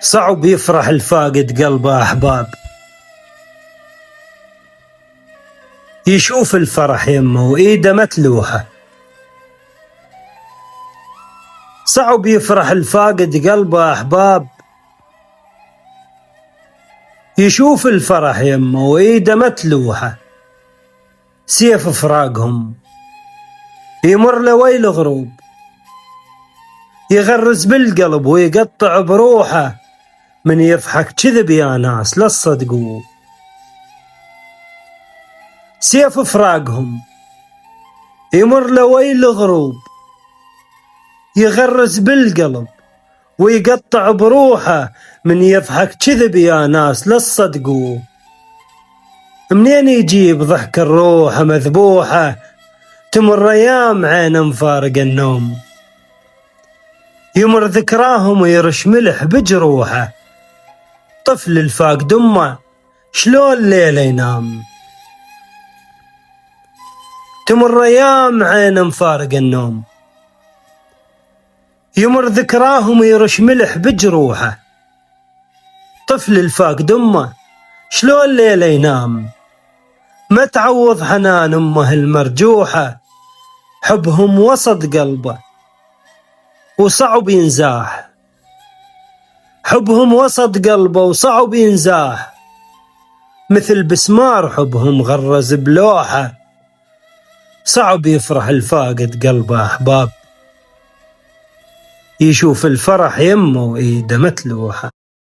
صعب يفرح الفاقد قلبه أحباب، يشوف الفرح يمه وإيده متلوحة. صعب يفرح الفاقد قلبه أحباب، يشوف الفرح يمه وإيده متلوحة. سيف فراقهم يمر لويل غروب، يغرز بالقلب ويقطع بروحه. من يضحك كذب يا ناس لا تصدقوه. سيف فراقهم يمر لويل غروب، يغرز بالقلب ويقطع بروحه. من يضحك كذب يا ناس لا تصدقوه. منين يجيب ضحك الروح مذبوحة؟ تمر أيام عين مفارق النوم، يمر ذكراهم ويرش ملح بجروحه. طفل الفاقد أمه شلون الليل ينام؟ تمر أيام عين مفارق النوم، يمر ذكراهم ويرش ملح بجروحه. طفل الفاقد أمه شلون الليل ينام؟ ما تعوض حنان أمه المرجوحة. حبهم وسط قلبه وصعب ينزاح، حبهم وسط قلبه وصعب ينزاح. مثل بسمار حبهم غرز بلوحة. صعب يفرح الفاقد قلبه أحباب، يشوف الفرح يمه وإيده متلوحة.